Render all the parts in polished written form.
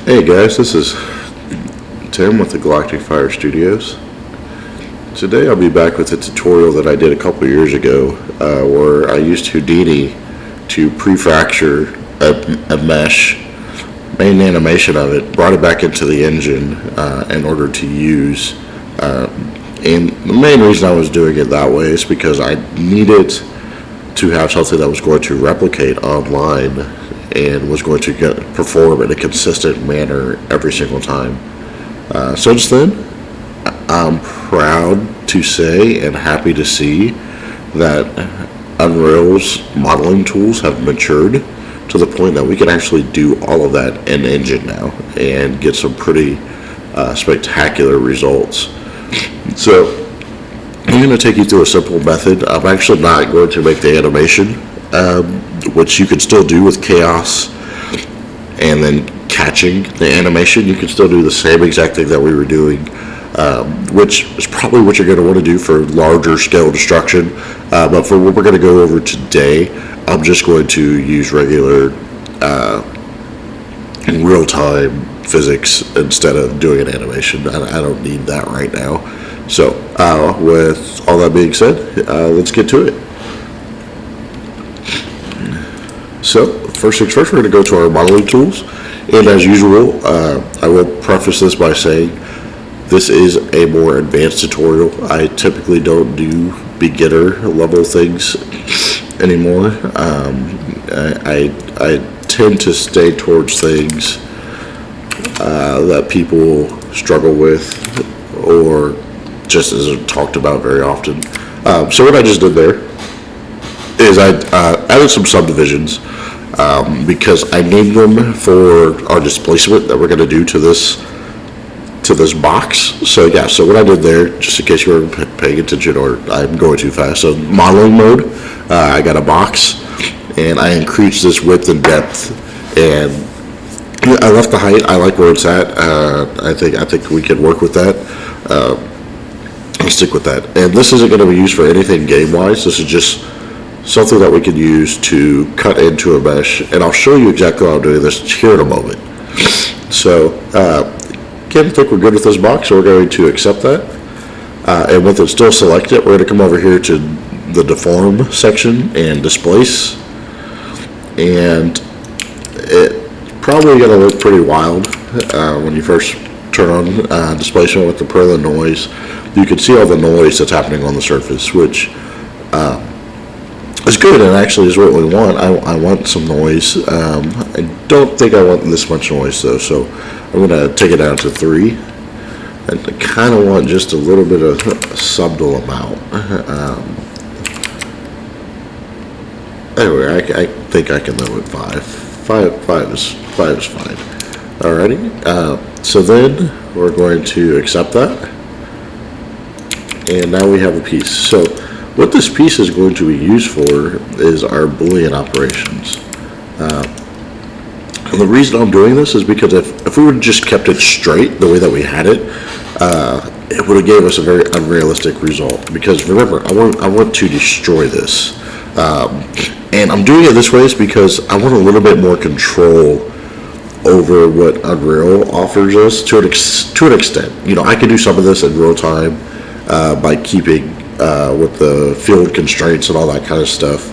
Hey guys, this is Tim with the Galactic Fire Studios. Today I'll be back with a tutorial that I did a couple years ago where I used Houdini to pre-fracture a mesh, made an animation of it, brought it back into the engine in order to use. And the main reason I was doing it that way is because I needed to have something that was going to replicate online and was going to perform in a consistent manner every single time. Since then, I'm proud to say and happy to see that Unreal's modeling tools have matured to the point that we can actually do all of that in engine now and get some pretty spectacular results. So I'm going to take you through a simple method. I'm actually not going to make the animation, which you can still do with chaos and then catching the animation. You can still do the same exact thing that we were doing, which is probably what you're going to want to do for larger scale destruction. But for what we're going to go over today, I'm just going to use regular real-time physics instead of doing an animation. I don't need that right now. So with all that being said, let's get to it. So first things first, we're going to go to our modeling tools. And as usual, I will preface this by saying this is a more advanced tutorial. I typically don't do beginner level things anymore. I tend to stay towards things that people struggle with or just isn't talked about very often. So what I just did there is I added some subdivisions because I named them for our displacement that we're going to do to this box. So yeah, so what I did there, just in case you weren't paying attention or I'm going too fast, so modeling mode, I got a box and I increased this width and depth, and I left the height. I like where it's at. I think we can work with that. I'll stick with that. And this isn't going to be used for anything game-wise. This is just something that we can use to cut into a mesh, and I'll show you exactly how I'm doing this here in a moment. So again, I think we're good with this box, so we're going to accept that. And with it still selected, we're going to come over here to the deform section and displace, and it probably going to look pretty wild when you first turn on displacement with the per the noise. You can see all the noise that's happening on the surface, which is good and actually is what we want. I want some noise. I don't think I want this much noise though, so I'm going to take it down to 3. And I kind of want just a little bit of a subtle amount. Anyway, I think I can live with 5. 5 is fine. Alrighty. So then we're going to accept that. And now we have a piece. So what this piece is going to be used for is our Boolean operations. And the reason I'm doing this is because if we would have just kept it straight the way that we had it, it would have gave us a very unrealistic result. Because remember, I want to destroy this. And I'm doing it this way is because I want a little bit more control over what Unreal offers us to an extent. You know, I can do some of this in real time by keeping with the field constraints and all that kind of stuff.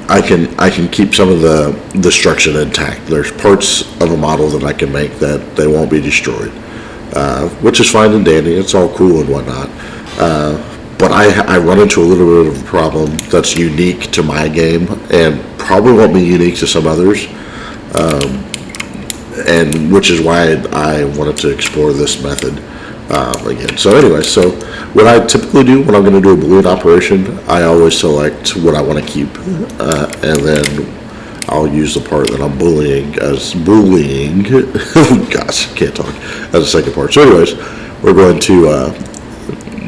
I can keep some of the destruction intact. There's parts of a model that I can make that they won't be destroyed, which is fine and dandy. It's all cool and whatnot. But I run into a little bit of a problem that's unique to my game and probably won't be unique to some others. And which is why I wanted to explore this method again. So anyway, so what I typically do when I'm going to do a Boolean operation, I always select what I want to keep, and then I'll use the part that I'm Booleaning as Booleaning. Gosh, can't talk. As a second part. So anyways, we're going to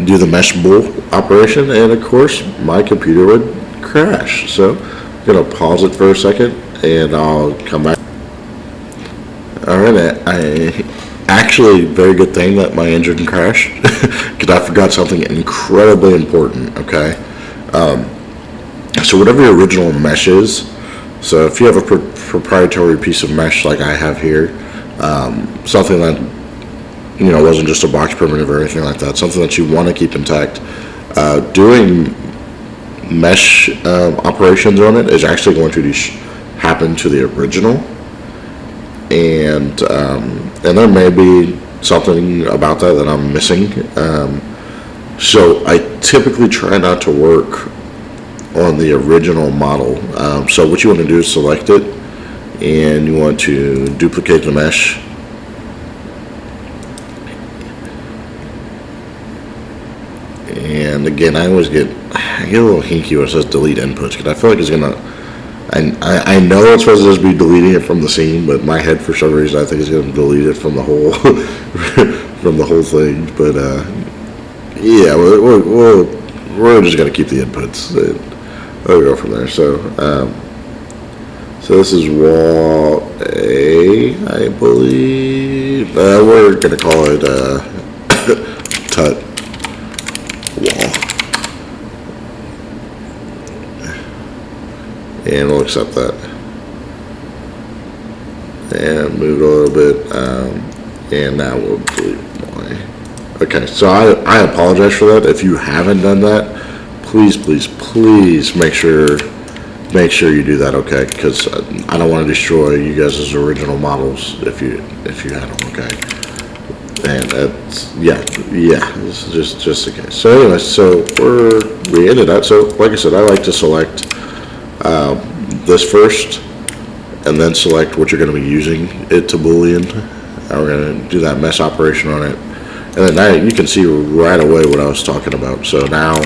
do the mesh bool operation, and of course my computer would crash. So I'm going to pause it for a second, and I'll come back. Alright, actually, very good thing that my engine crashed because I forgot something incredibly important. Okay, so whatever your original mesh is, So if you have a proprietary piece of mesh like I have here, something that wasn't just a box primitive or anything like that, something that you want to keep intact, doing mesh operations on it is actually going to happen to the original, and there may be something about that I'm missing. So I typically try not to work on the original model. So what you want to do is select it, and you want to duplicate the mesh. And again, I get a little hinky when it says delete inputs, because I feel like it's gonna. I know it's supposed to just be deleting it from the scene, but my head, for some reason, I think it's gonna delete it from the whole from the whole thing. But yeah, we're just gonna keep the inputs. We'll go from there. So this is wall A, I believe. We're gonna call it tut wall, and we'll accept that and move it a little bit, and now we'll delete y. Okay, so I apologize for that. If you haven't done that, please make sure you do that, okay? Because I don't want to destroy you guys' original models if you had them, okay? And that's this is just okay. So anyway, so we ended up. So like I said, I like to select this first, and then select what you're going to be using it to Boolean. And we're going to do that mesh operation on it, and then now you can see right away what I was talking about. So now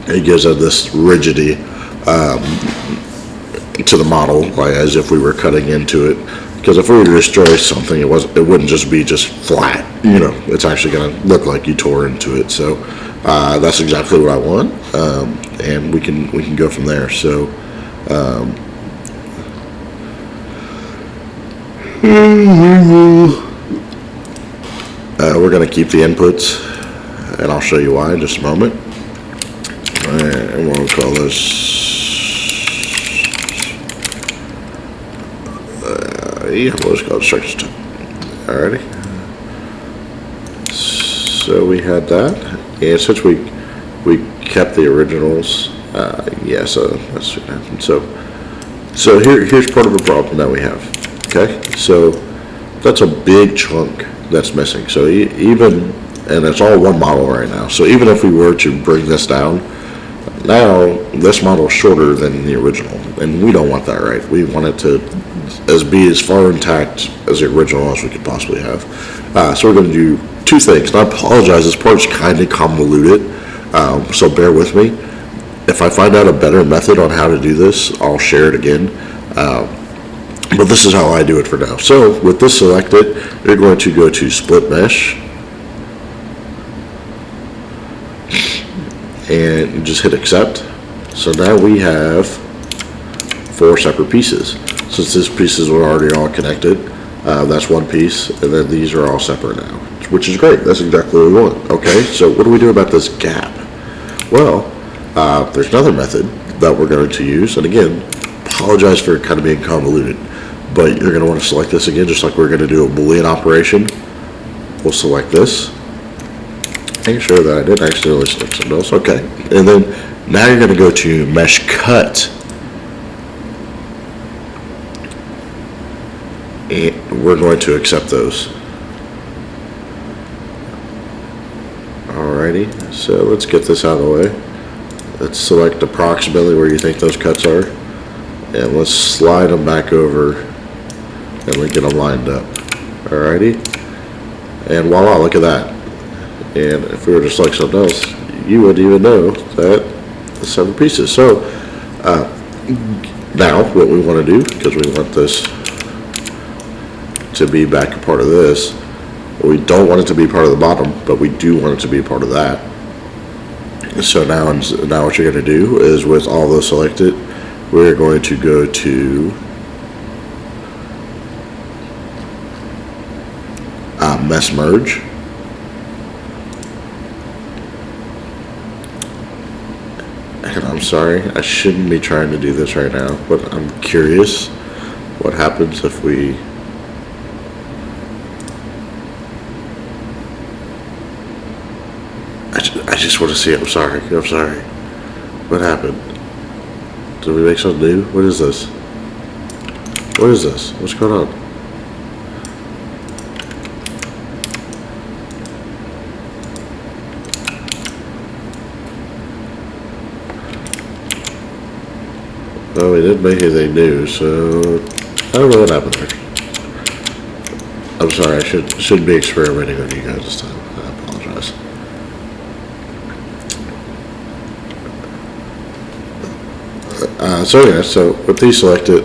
it gives us this rigidity to the model, like as if we were cutting into it. Because if we were to destroy something, it wouldn't just be flat. It's actually going to look like you tore into it. So that's exactly what I want, and we can go from there. So we're going to keep the inputs, and I'll show you why in just a moment. And we'll call this. We'll just call it structures 2. Alrighty. So we had that, and since we kept the originals, so that's what happened. So here's part of the problem that we have. Okay, so that's a big chunk that's missing. So and it's all one model right now. So even if we were to bring this down, now this model is shorter than the original, and we don't want that, right? We want it to be as far intact as the original as we could possibly have. So we're going to do two things. And I apologize, this part's kind of convoluted, so bear with me. If I find out a better method on how to do this, I'll share it again. But this is how I do it for now. So with this selected, you're going to go to split mesh, and just hit accept. So now we have 4 separate pieces. Since these pieces are already all connected, that's one piece, and then these are all separate now, which is great. That's exactly what we want. Okay, so what do we do about this gap? Well, there's another method that we're going to use, and again, apologize for kind of being convoluted, but you're going to want to select this again, just like we're going to do a Boolean operation. We'll select this. Make sure that I didn't accidentally select something else. Okay, and then now you're going to go to mesh cut, and we're going to accept those. Alrighty, so let's get this out of the way. Let's select approximately where you think those cuts are, and let's slide them back over, and we get them lined up. Alrighty, and voila, look at that. And if we were to select something else, you wouldn't even know that the 7 pieces. So now what we want to do, because we want this to be back a part of this, we don't want it to be part of the bottom, but we do want it to be part of that. So now what you're going to do is, with all those selected, we're going to go to mesh merge, and I'm sorry, I shouldn't be trying to do this right now, but I'm curious what happens if we... I just want to see it. I'm sorry. What happened? Did we make something new? What is this? What's going on? Oh, we didn't make anything new, so I don't know what happened there. I'm sorry, I should be experimenting with you guys this time. I apologize. So yeah, so with these selected,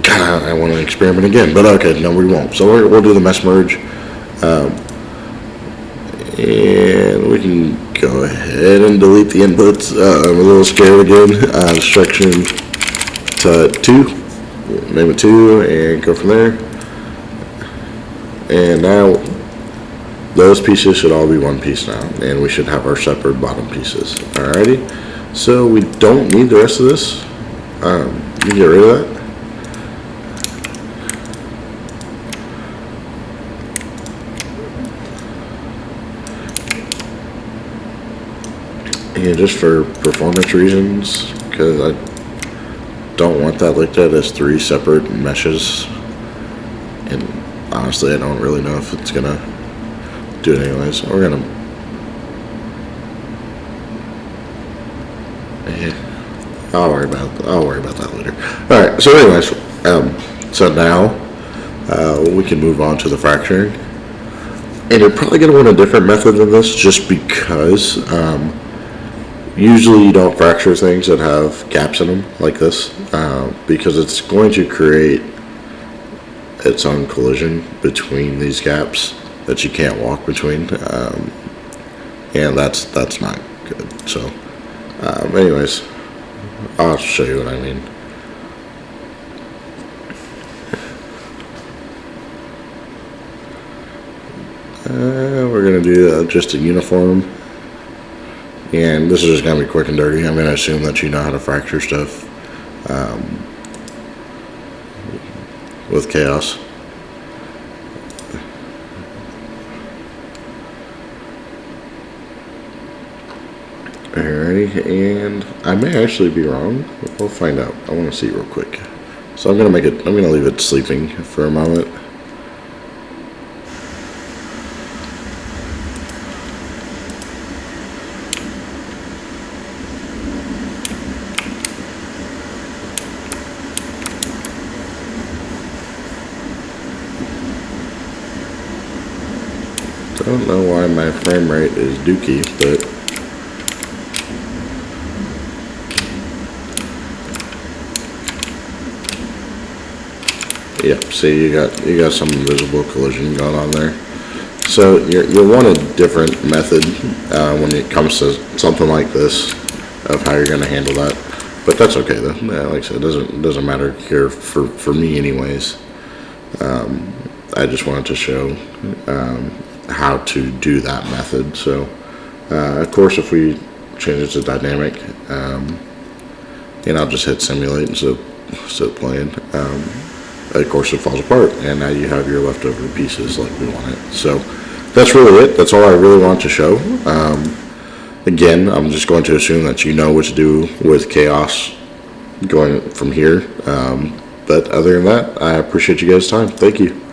God, I want to experiment again, but okay, no, we won't. So we'll do the mesh merge. And we can go ahead and delete the inputs. I'm a little scared again. Instruction to 2, name it 2, and go from there. And now those pieces should all be one piece now, and we should have our separate bottom pieces. Alrighty, so we don't need the rest of this. You can get rid of that. And just for performance reasons, because I don't want that looked at as 3 separate meshes, and honestly I don't really know if it's gonna do it anyways. We're gonna I'll worry about that later. Alright, so anyways, so now we can move on to the fracturing, and you're probably gonna want a different method than this, just because usually you don't fracture things that have gaps in them like this, because it's going to create its own collision between these gaps that you can't walk between, and that's not good. So anyways, I'll show you what I mean. We're gonna do just a uniform. And this is just going to be quick and dirty. I'm going to assume that you know how to fracture stuff with chaos. Alrighty, and I may actually be wrong. We'll find out. I want to see real quick. So I'm going to leave it sleeping for a moment. I don't know why my frame rate is dookie, but yeah, see, you got some invisible collision going on there. So you'll want a different method when it comes to something like this of how you're going to handle that. But that's okay though. Yeah, like I said, it doesn't matter here for me anyways. I just wanted to show how to do that method. So of course, if we change it to dynamic, and I'll just hit simulate and so playing, of course it falls apart, and now you have your leftover pieces like we want it. So that's really it. That's all I really want to show. Again, I'm just going to assume that you know what to do with chaos going from here, but other than that, I appreciate you guys' time. Thank you.